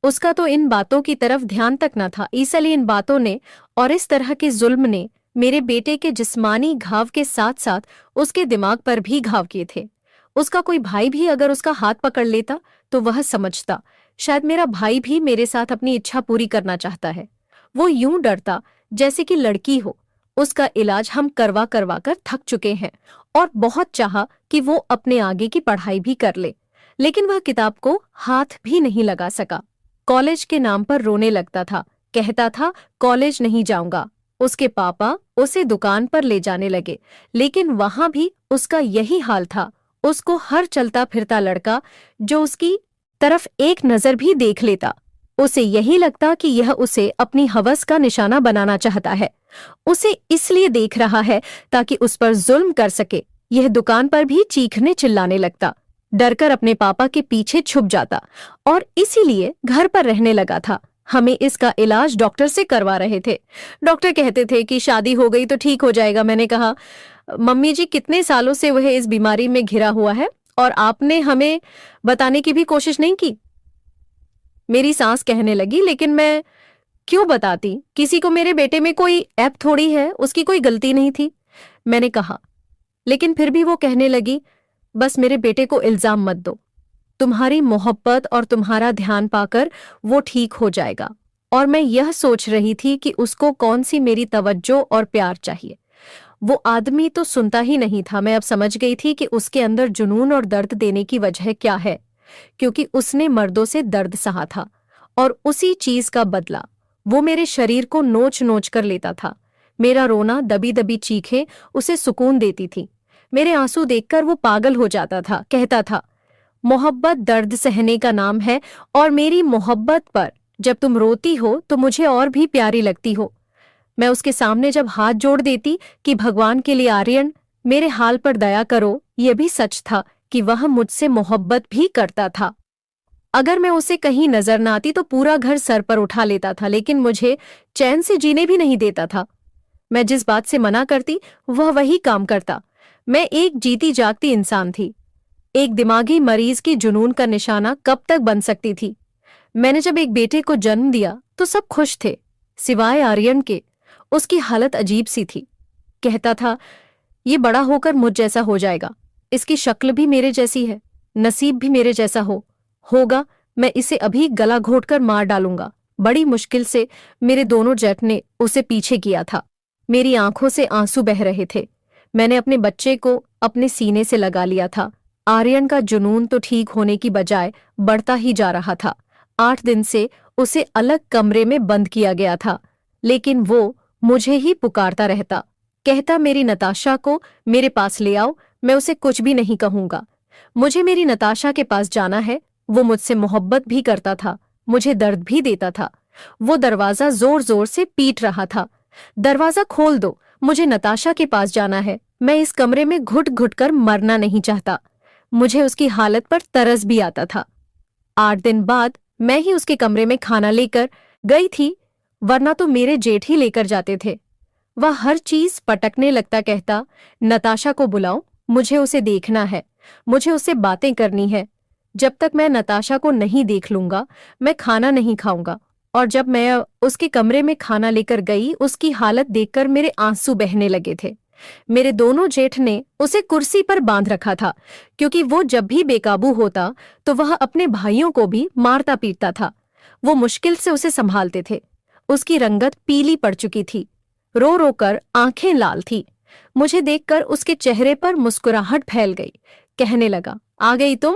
उसका तो इन बातों की तरफ ध्यान तक न था। इसलिए इन बातों ने और इस तरह के जुल्म ने मेरे बेटे के जिस्मानी घाव के साथ साथ उसके दिमाग पर भी घाव किए थे। उसका कोई भाई भी अगर उसका हाथ पकड़ लेता तो वह समझता शायद मेरा भाई भी मेरे साथ अपनी इच्छा पूरी करना चाहता है। वो यूं डरता जैसे कि लड़की हो। उसका इलाज हम करवा करवा कर थक चुके हैं और बहुत चाहा कि वो अपने आगे की पढ़ाई भी कर ले, लेकिन वह किताब को हाथ भी नहीं लगा सका। कॉलेज के नाम पर रोने लगता था, कहता था कॉलेज नहीं जाऊंगा। उसके पापा उसे दुकान पर ले जाने लगे, लेकिन वहां भी उसका यही हाल था। उसको हर चलता फिरता लड़का जो उसकी तरफ एक नजर भी देख लेता, उसे यही लगता कि यह उसे अपनी हवस का निशाना बनाना चाहता है। उसे इसलिए देख रहा है ताकि उस पर जुल्म कर सके। यह दुकान पर भी चीखने चिल्लाने लगता, डरकर अपने पापा के पीछे छुप जाता और इसीलिए घर पर रहने लगा था। हमें इसका इलाज डॉक्टर से करवा रहे थे। डॉक्टर कहते थे कि शादी हो गई तो ठीक हो जाएगा। मैंने कहा मम्मी जी कितने सालों से वह इस बीमारी में घिरा हुआ है और आपने हमें बताने की भी कोशिश नहीं की। मेरी सास कहने लगी लेकिन मैं क्यों बताती, किसी को मेरे बेटे में कोई ऐप थोड़ी है, उसकी कोई गलती नहीं थी। मैंने कहा लेकिन फिर भी वो कहने लगी बस मेरे बेटे को इल्जाम मत दो, तुम्हारी मोहब्बत और तुम्हारा ध्यान पाकर वो ठीक हो जाएगा। और मैं यह सोच रही थी कि उसको कौन सी मेरी तवज्जो और प्यार चाहिए। वो आदमी तो सुनता ही नहीं था। मैं अब समझ गई थी कि उसके अंदर जुनून और दर्द देने की वजह क्या है, क्योंकि उसने मर्दों से दर्द सहा था और उसी चीज का बदला वो मेरे शरीर को नोच नोच कर लेता था। मेरा रोना, दबी दबी चीखें उसे सुकून देती थी। मेरे आंसू देखकर वो पागल हो जाता था, कहता था मोहब्बत दर्द सहने का नाम है और मेरी मोहब्बत पर जब तुम रोती हो तो मुझे और भी प्यारी लगती हो। मैं उसके सामने जब हाथ जोड़ देती कि भगवान के लिए आर्यन मेरे हाल पर दया करो, यह भी सच था कि वह मुझसे मोहब्बत भी करता था। अगर मैं उसे कहीं नजर न आती तो पूरा घर सर पर उठा लेता था, लेकिन मुझे चैन से जीने भी नहीं देता था। मैं जिस बात से मना करती वह वही काम करता। मैं एक जीती जागती इंसान थी। एक दिमागी मरीज की जुनून का निशाना कब तक बन सकती थी। मैंने जब एक बेटे को जन्म दिया तो सब खुश थे सिवाय आर्यन के। उसकी हालत अजीब सी थी। कहता था ये बड़ा होकर मुझ जैसा हो जाएगा, इसकी शक्ल भी मेरे जैसी है, नसीब भी मेरे जैसा होगा, मैं इसे अभी गला घोटकर मार डालूंगा। बड़ी मुश्किल से मेरे दोनों जेठ ने उसे पीछे किया था। मेरी आंखों से आंसू बह रहे थे। मैंने अपने बच्चे को अपने सीने से लगा लिया था। आर्यन का जुनून तो ठीक होने की बजाय बढ़ता ही जा रहा था। 8 दिन से उसे अलग कमरे में बंद किया गया था, लेकिन वो मुझे ही पुकारता रहता, कहता मेरी नताशा को मेरे पास ले आओ, मैं उसे कुछ भी नहीं कहूंगा। मुझे मेरी नताशा के पास जाना है। वो मुझसे मोहब्बत भी करता था, मुझे दर्द भी देता था। वो दरवाजा जोर जोर से पीट रहा था, दरवाजा खोल दो, मुझे नताशा के पास जाना है। मैं इस कमरे में घुट घुट कर मरना नहीं चाहता। मुझे उसकी हालत पर तरस भी आता था। 8 दिन बाद मैं ही उसके कमरे में खाना लेकर गई थी, वरना तो मेरे जेठ ही लेकर जाते थे। वह हर चीज पटकने लगता, कहता नताशा को बुलाओ, मुझे उसे देखना है, मुझे उससे बातें करनी है। जब तक मैं नताशा को नहीं देख लूंगा मैं खाना नहीं खाऊंगा। और जब मैं उसके कमरे में खाना लेकर गई उसकी हालत देखकर मेरे आंसू बहने लगे थे। मेरे दोनों जेठ ने उसे कुर्सी पर बांध रखा था, क्योंकि वो जब भी बेकाबू होता तो वह अपने भाइयों को भी मारता पीटता था। वो मुश्किल से उसे संभालते थे। उसकी रंगत पीली पड़ चुकी थी, रो रो कर आंखें लाल थी। मुझे देखकर उसके चेहरे पर मुस्कुराहट फैल गई। कहने लगा आ गई तुम,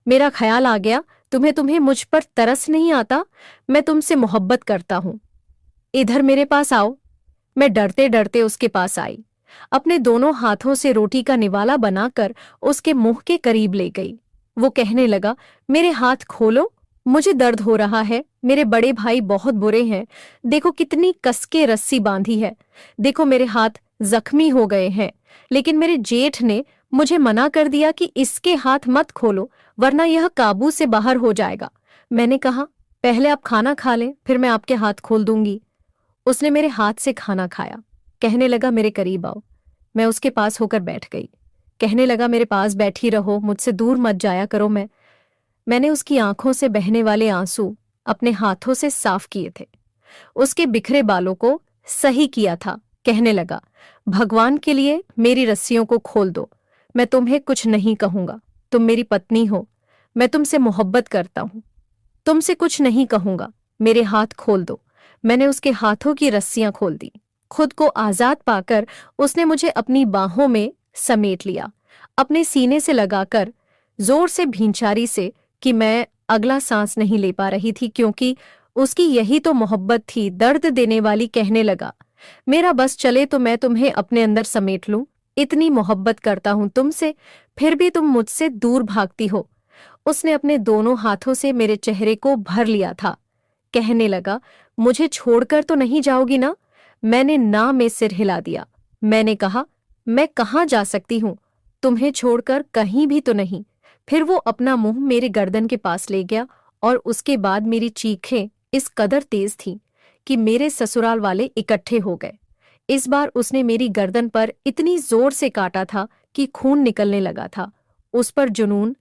मेरा ख्याल आ गया तुम्हें मुझ पर तरस नहीं आता। मैं तुमसे मोहब्बत करता हूं, इधर मेरे पास आओ। मैं डरते डरते उसके पास आई, अपने दोनों हाथों से रोटी का निवाला बनाकर उसके मुंह के करीब ले गई। वो कहने लगा मेरे हाथ खोलो, मुझे दर्द हो रहा है। मेरे बड़े भाई बहुत बुरे हैं, देखो कितनी कसके रस्सी बांधी है, देखो मेरे हाथ जख्मी हो गए हैं। लेकिन मेरे जेठ ने मुझे मना कर दिया कि इसके हाथ मत खोलो वरना यह काबू से बाहर हो जाएगा। मैंने कहा, पहले आप खाना खा लें, फिर मैं आपके हाथ खोल दूंगी। उसने मेरे हाथ से खाना खाया। कहने लगा, मेरे करीब आओ। मैं उसके पास होकर बैठ गई। कहने लगा, मेरे पास बैठी रहो, मुझसे दूर मत जाया करो। मैंने उसकी आंखों से बहने वाले आंसू अपने हाथों से साफ किए थे। उसके बिखरे बालों को सही किया था। कहने लगा, भगवान के लिए मेरी रस्सियों को खोल दो। मैं तुम्हें कुछ नहीं कहूंगा। तुम मेरी पत्नी हो। मैं तुमसे मोहब्बत करता हूं। तुमसे कुछ नहीं कहूंगा। मेरे हाथ खोल दो। मैंने उसके हाथों की रस्सियां खोल दी। खुद को आजाद पाकर उसने मुझे अपनी बाहों में समेट लिया, अपने सीने से लगाकर जोर से भींचारी से कि मैं अगला सांस नहीं ले पा रही थी, क्योंकि उसकी यही तो मोहब्बत थी, दर्द देने वाली। कहने लगा, मेरा बस चले तो मैं तुम्हें अपने अंदर समेट लूं। इतनी मोहब्बत करता हूं तुमसे, फिर भी तुम मुझसे दूर भागती हो। उसने अपने दोनों हाथों से मेरे चेहरे को भर लिया था। कहने लगा, मुझे छोड़कर तो नहीं जाओगी ना? मैंने ना में सिर हिला दिया। मैंने कहा, मैं कहाँ जा सकती हूँ? तुम्हें छोड़कर कहीं भी तो नहीं। फिर वो अपना मुंह मेरे गर्दन के पास ले गया और उसके बाद मेरी चीखें इस कदर तेज थीं कि मेरे ससुराल वाले इकट्ठे हो गए। इस बार उसने मेरी गर्दन पर इतनी जोर से काटा था कि खून निकलने लगा था। उस पर जुनून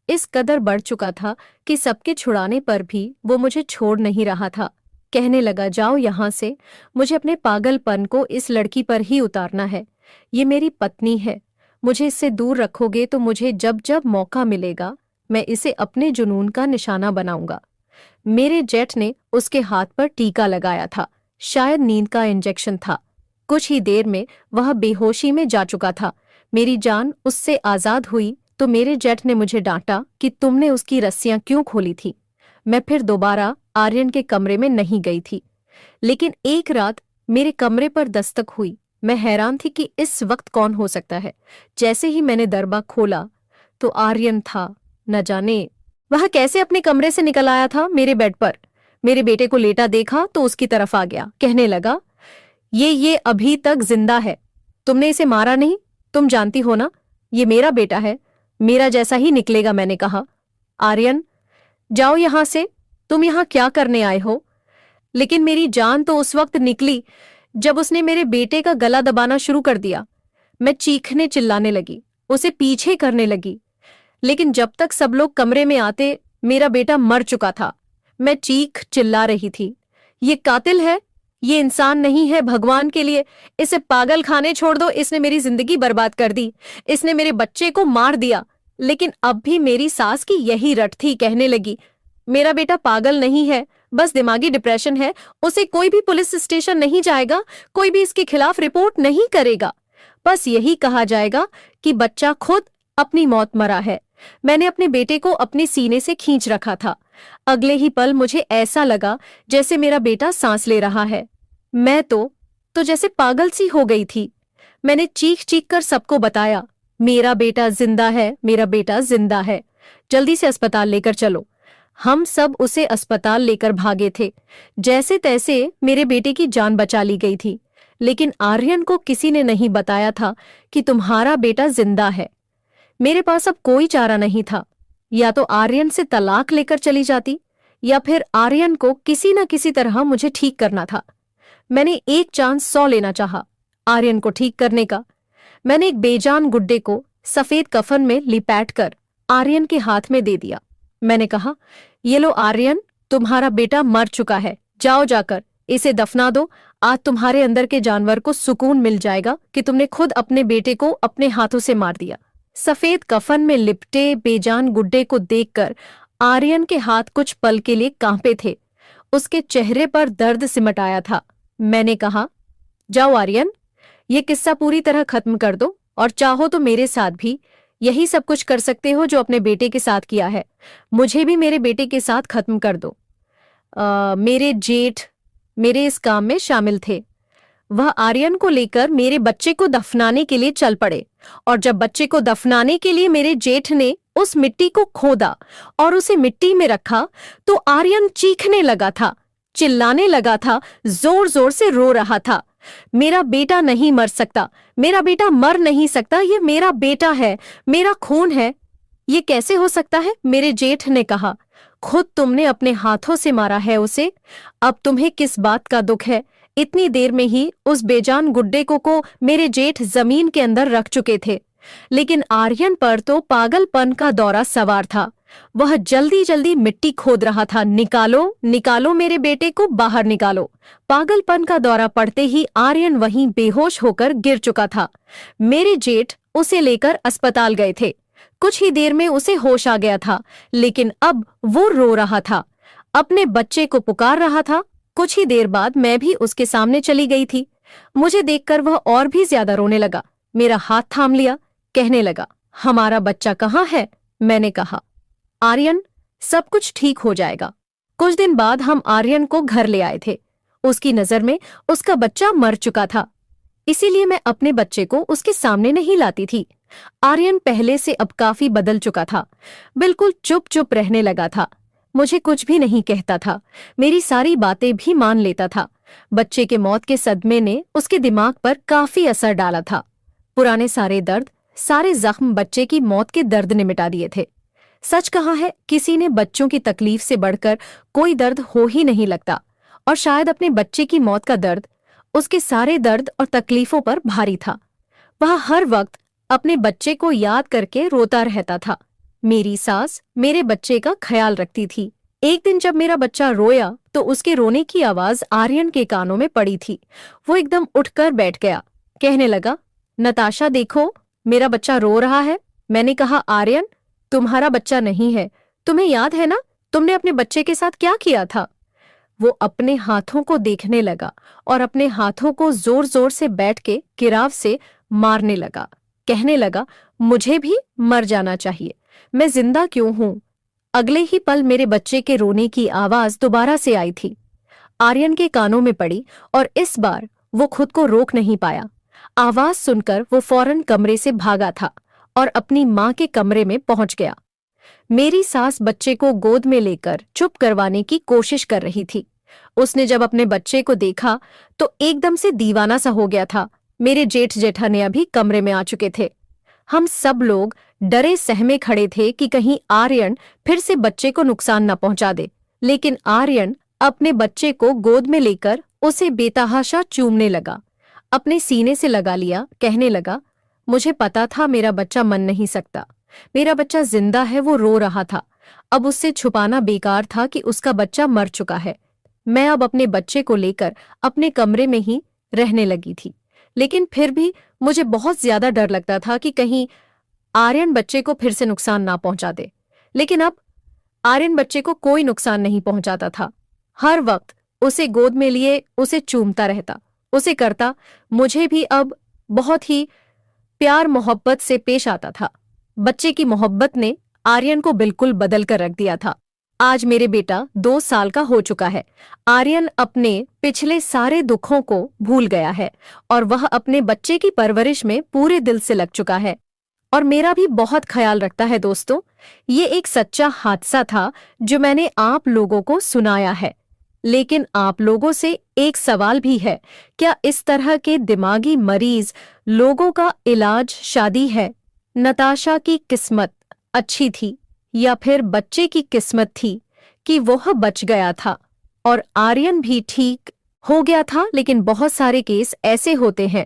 इस कदर बढ़ चुका था कि सबके छुड़ाने पर भी वो मुझे छोड़ नहीं रहा था। कहने लगा, जाओ यहां से। मुझे अपने पागलपन को इस लड़की पर ही उतारना है। ये मेरी पत्नी है। मुझे इससे दूर रखोगे तो मुझे जब जब मौका मिलेगा मैं इसे अपने जुनून का निशाना बनाऊंगा। मेरे जेठ ने उसके हाथ पर टीका लगाया था। शायद नींद का इंजेक्शन था। कुछ ही देर में वह बेहोशी में जा चुका था। मेरी जान उससे आजाद हुई तो मेरे जेठ ने मुझे डांटा कि तुमने उसकी रस्सियां क्यों खोली थी। मैं फिर दोबारा आर्यन के कमरे में नहीं गई थी। लेकिन एक रात मेरे कमरे पर दस्तक हुई। मैं हैरान थी कि इस वक्त कौन हो सकता है। जैसे ही मैंने दरबा खोला तो आर्यन था। न जाने वह कैसे अपने कमरे से निकल आया था। मेरे बेड पर मेरे बेटे को लेटा देखा तो उसकी तरफ आ गया। कहने लगा, ये अभी तक जिंदा है। तुमने इसे मारा नहीं। तुम जानती हो ना, ये मेरा बेटा है, मेरा जैसा ही निकलेगा। मैंने कहा, आर्यन जाओ यहां से। तुम यहां क्या करने आए हो? लेकिन मेरी जान तो उस वक्त निकली जब उसने मेरे बेटे का गला दबाना शुरू कर दिया। मैं चीखने चिल्लाने लगी, उसे पीछे करने लगी। लेकिन जब तक सब लोग कमरे में आते मेरा बेटा मर चुका था। मैं चीख चिल्ला रही थी, ये कातिल है, ये इंसान नहीं है। भगवान के लिए इसे पागल खाने छोड़ दो। इसने मेरी जिंदगी बर्बाद कर दी। इसने मेरे बच्चे को मार दिया। लेकिन अब भी मेरी सास की यही रट थी। कहने लगी, मेरा बेटा पागल नहीं है, बस दिमागी डिप्रेशन है। उसे कोई भी पुलिस स्टेशन नहीं जाएगा, कोई भी इसके खिलाफ रिपोर्ट नहीं करेगा। बस यही कहा जाएगा कि बच्चा खुद अपनी मौत मरा है। मैंने अपने बेटे को अपने सीने से खींच रखा था। अगले ही पल मुझे ऐसा लगा जैसे मेरा बेटा सांस ले रहा है। मैं तो जैसे पागल सी हो गई थी। मैंने चीख चीख कर सबको बताया, मेरा बेटा जिंदा है, मेरा बेटा जिंदा है, जल्दी से अस्पताल लेकर चलो। हम सब उसे अस्पताल लेकर भागे थे। जैसे तैसे मेरे बेटे की जान बचा ली गई थी। लेकिन आर्यन को किसी ने नहीं बताया था कि तुम्हारा बेटा जिंदा है। मेरे पास अब कोई चारा नहीं था। या तो आर्यन से तलाक लेकर चली जाती या फिर आर्यन को किसी न किसी तरह मुझे ठीक करना था। मैंने एक चांस 100 लेना चाहा आर्यन को ठीक करने का। मैंने एक बेजान गुड्डे को सफेद कफन में लिपैट कर आर्यन के हाथ में दे दिया। मैंने कहा, ये लो आर्यन, तुम्हारा बेटा मर चुका है, जाओ जाकर इसे दफना दो। आज तुम्हारे अंदर के जानवर को सुकून मिल जाएगा कि तुमने खुद अपने बेटे को अपने हाथों से मार दिया। सफेद कफन में लिपटे बेजान गुड्डे को देखकर आर्यन के हाथ कुछ पल के लिए कांपे थे। उसके चेहरे पर दर्द सिमट आया था। मैंने कहा, जाओ आर्यन, ये किस्सा पूरी तरह खत्म कर दो और चाहो तो मेरे साथ भी यही सब कुछ कर सकते हो जो अपने बेटे के साथ किया है। मुझे भी मेरे बेटे के साथ खत्म कर दो। मेरे जेठ मेरे इस काम में शामिल थे। वह आर्यन को लेकर मेरे बच्चे को दफनाने के लिए चल पड़े और जब बच्चे को दफनाने के लिए मेरे जेठ ने उस मिट्टी को खोदा और उसे मिट्टी में रखा तो आर्यन चीखने लगा था, चिल्लाने लगा था, जोर जोर से रो रहा था। मेरा बेटा नहीं मर सकता, मेरा बेटा मर नहीं सकता, ये मेरा बेटा है, मेरा खून है। ये कैसे हो सकता है? मेरे जेठ ने कहा। खुद तुमने अपने हाथों से मारा है उसे। अब तुम्हें किस बात का दुख है? इतनी देर में ही उस बेजान गुड्डे को मेरे जेठ जमीन के अंदर रख चुके थे। लेकिन आर्यन पर तो पागलपन का दौरा सवार था। वह जल्दी जल्दी मिट्टी खोद रहा था। निकालो, निकालो, मेरे बेटे को बाहर निकालो। पागलपन का दौरा पड़ते ही आर्यन वहीं बेहोश होकर गिर चुका था। मेरे जेठ उसे लेकर अस्पताल गए थे। कुछ ही देर में उसे होश आ गया था, लेकिन अब वो रो रहा था, अपने बच्चे को पुकार रहा था। कुछ ही देर बाद मैं भी उसके सामने चली गई थी। मुझे देखकर वह और भी ज्यादा रोने लगा। मेरा हाथ थाम लिया, कहने लगा, हमारा बच्चा कहाँ है? मैंने कहा, आर्यन, सब कुछ ठीक हो जाएगा। कुछ दिन बाद हम आर्यन को घर ले आए थे। उसकी नजर में उसका बच्चा मर चुका था, इसीलिए मैं अपने बच्चे को उसके सामने नहीं लाती थी। आर्यन पहले से अब काफी बदल चुका था। बिल्कुल चुप चुप रहने लगा था। मुझे कुछ भी नहीं कहता था, मेरी सारी बातें भी मान लेता था। बच्चे के मौत के सदमे ने उसके दिमाग पर काफी असर डाला था। पुराने सारे दर्द, सारे जख्म बच्चे की मौत के दर्द ने मिटा दिए थे। सच कहा है, किसी ने बच्चों की तकलीफ से बढ़कर कोई दर्द हो ही नहीं लगता। और शायद अपने बच्चे की मौत का दर्द उसके सारे दर्द और तकलीफों पर भारी था। वह हर वक्त अपने बच्चे को याद करके रोता रहता था। मेरी सास मेरे बच्चे का ख्याल रखती थी। एक दिन जब मेरा बच्चा रोया तो उसके रोने की आवाज आर्यन के कानों में पड़ी थी। वो एकदम उठकर बैठ गया, कहने लगा, नताशा देखो, मेरा बच्चा रो रहा है। मैंने कहा, आर्यन, तुम्हारा बच्चा नहीं है। तुम्हें याद है ना, तुमने अपने बच्चे के साथ क्या किया था? वो अपने हाथों को देखने लगा और अपने हाथों को जोर जोर से बैठ के किराव से मारने लगा। कहने लगा, मुझे भी मर जाना चाहिए, मैं जिंदा क्यों हूं? अगले ही पल मेरे बच्चे के रोने की आवाज दोबारा से आई थी। आर्यन के कानों में पड़ी और इस बार वो खुद को रोक नहीं पाया। आवाज सुनकर वो फौरन कमरे से भागा था और अपनी मां के कमरे में पहुंच गया। मेरी सास बच्चे को गोद में लेकर चुप करवाने की कोशिश कर रही थी। उसने जब अपने बच्चे को देखा तो एकदम से दीवाना सा हो गया था। मेरे जेठ जेठानिया भी कमरे में आ चुके थे। हम सब लोग डरे सहमे खड़े थे कि कहीं आर्यन फिर से बच्चे को नुकसान न पहुंचा दे। लेकिन आर्यन अपने बच्चे को गोद में लेकर उसे बेतहाशा चूमने लगा, अपने सीने से लगा लिया, कहने लगा, मुझे पता था मेरा बच्चा मर नहीं सकता, मेरा बच्चा जिंदा है। वो रो रहा था। अब उससे छुपाना बेकार था कि उसका बच्चा मर चुका है। मैं अब अपने बच्चे को लेकर अपने कमरे में ही रहने लगी थी, लेकिन फिर भी मुझे बहुत ज्यादा डर लगता था कि कहीं आर्यन बच्चे को फिर से नुकसान ना पहुंचा दे। लेकिन अब आर्यन बच्चे को कोई नुकसान नहीं पहुंचाता था। हर वक्त उसे गोद में लिए उसे चूमता रहता, उसे करता। मुझे भी अब बहुत ही प्यार मोहब्बत से पेश आता था। बच्चे की मोहब्बत ने आर्यन को बिल्कुल बदल कर रख दिया था। आज मेरे बेटा 2 साल का हो चुका है। आर्यन अपने पिछले सारे दुखों को भूल गया है और वह अपने बच्चे की परवरिश में पूरे दिल से लग चुका है और मेरा भी बहुत ख्याल रखता है। दोस्तों, ये एक सच्चा हादसा था जो मैंने आप लोगों को सुनाया है। लेकिन आप लोगों से एक सवाल भी है, क्या इस तरह के दिमागी मरीज लोगों का इलाज शादी है? नताशा की किस्मत अच्छी थी या फिर बच्चे की किस्मत थी कि वह बच गया था और आर्यन भी ठीक हो गया था? लेकिन बहुत सारे केस ऐसे होते हैं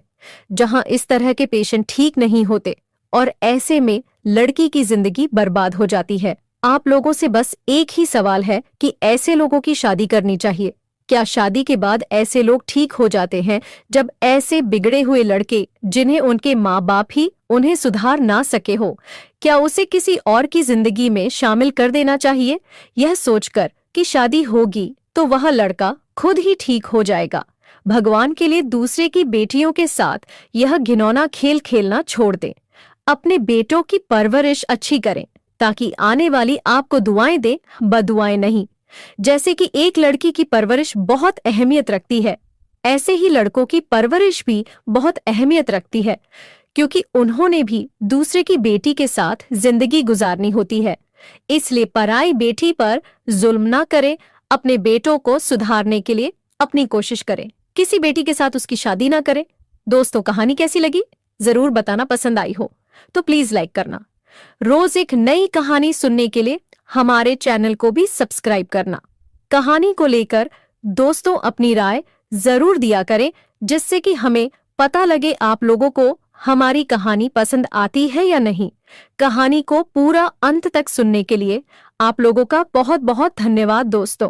जहां इस तरह के पेशेंट ठीक नहीं होते और ऐसे में लड़की की जिंदगी बर्बाद हो जाती है। आप लोगों से बस एक ही सवाल है कि ऐसे लोगों की शादी करनी चाहिए? क्या शादी के बाद ऐसे लोग ठीक हो जाते हैं जब ऐसे बिगड़े हुए लड़के, जिन्हें उनके माँ बाप ही उन्हें सुधार ना सके हो, क्या उसे किसी और की जिंदगी में शामिल कर देना चाहिए, यह सोचकर कि शादी होगी तो वह लड़का खुद ही ठीक हो जाएगा? भगवान के लिए दूसरे की बेटियों के साथ यह घिनौना खेल खेलना छोड़ दें। अपने बेटों की परवरिश अच्छी करें ताकि आने वाली आपको दुआएं दे, बदुआएं नहीं। जैसे कि एक लड़की की परवरिश बहुत अहमियत रखती है, ऐसे ही लड़कों की परवरिश भी बहुत अहमियत रखती है, क्योंकि उन्होंने भी दूसरे की बेटी के साथ जिंदगी गुजारनी होती है। इसलिए पराई बेटी पर जुल्म ना करें, अपने बेटों को सुधारने के लिए अपनी कोशिश करें। किसी बेटी के साथ उसकी शादी ना करे। दोस्तों, कहानी कैसी लगी जरूर बताना। पसंद आई हो तो प्लीज लाइक करना। रोज एक नई कहानी सुनने के लिए हमारे चैनल को भी सब्सक्राइब करना। कहानी को लेकर दोस्तों अपनी राय जरूर दिया करें, जिससे कि हमें पता लगे आप लोगों को हमारी कहानी पसंद आती है या नहीं। कहानी को पूरा अंत तक सुनने के लिए आप लोगों का बहुत बहुत धन्यवाद दोस्तों।